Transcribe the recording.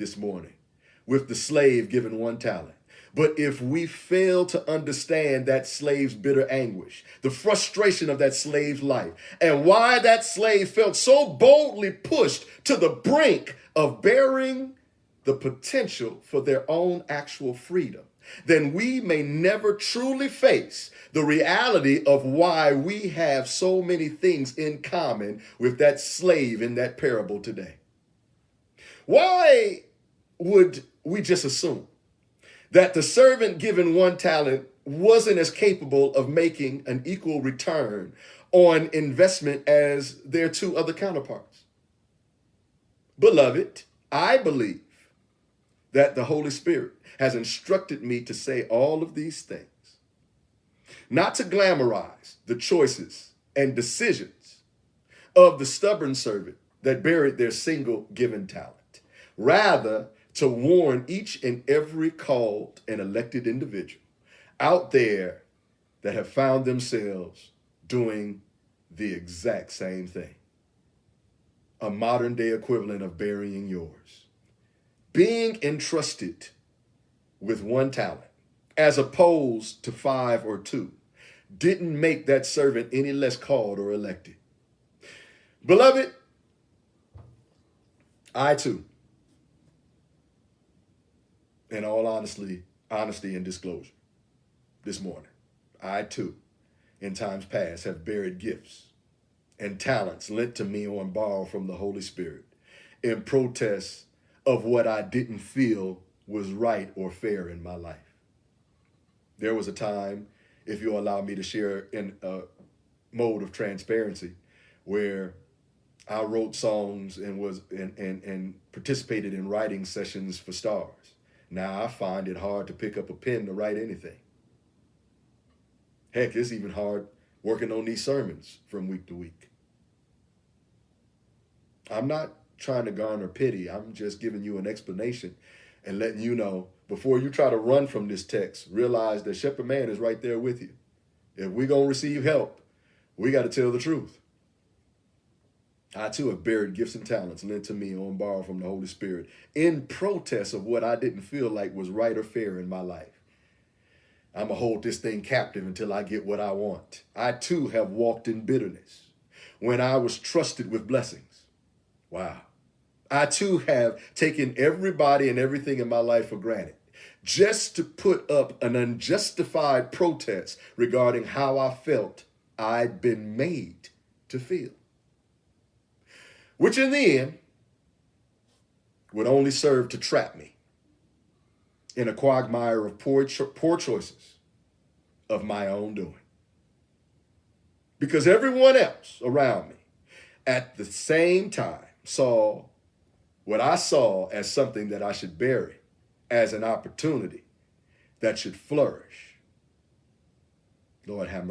this morning with the slave given 1 talent. But if we fail to understand that slave's bitter anguish, the frustration of that slave's life, and why that slave felt so boldly pushed to the brink of bearing the potential for their own actual freedom, then we may never truly face the reality of why we have so many things in common with that slave in that parable today. Why would we just assume that the servant given 1 talent wasn't as capable of making an equal return on investment as their 2 other counterparts? Beloved, I believe that the Holy Spirit has instructed me to say all of these things, not to glamorize the choices and decisions of the stubborn servant that buried their single given talent, rather to warn each and every called and elected individual out there that have found themselves doing the exact same thing. A modern day equivalent of burying yours. Being entrusted with 1 talent as opposed to 5 or 2 didn't make that servant any less called or elected. Beloved, I too, in all honesty and disclosure, this morning, I too, in times past, have buried gifts and talents lent to me on borrow from the Holy Spirit in protest of what I didn't feel was right or fair in my life. There was a time, if you'll allow me to share in a mode of transparency, where I wrote songs and participated in writing sessions for stars. Now I find it hard to pick up a pen to write anything. Heck, it's even hard working on these sermons from week to week. I'm not trying to garner pity. I'm just giving you an explanation and letting you know, before you try to run from this text, realize that Shepherd Man is right there with you. If we're going to receive help, we got to tell the truth. I too have buried gifts and talents lent to me on borrow from the Holy Spirit in protest of what I didn't feel like was right or fair in my life. I'm going to hold this thing captive until I get what I want. I too have walked in bitterness when I was trusted with blessings. Wow. I too have taken everybody and everything in my life for granted just to put up an unjustified protest regarding how I felt I'd been made to feel, which in the end would only serve to trap me in a quagmire of poor choices of my own doing. Because everyone else around me at the same time saw what I saw as something that I should bury, as an opportunity that should flourish. Lord have mercy.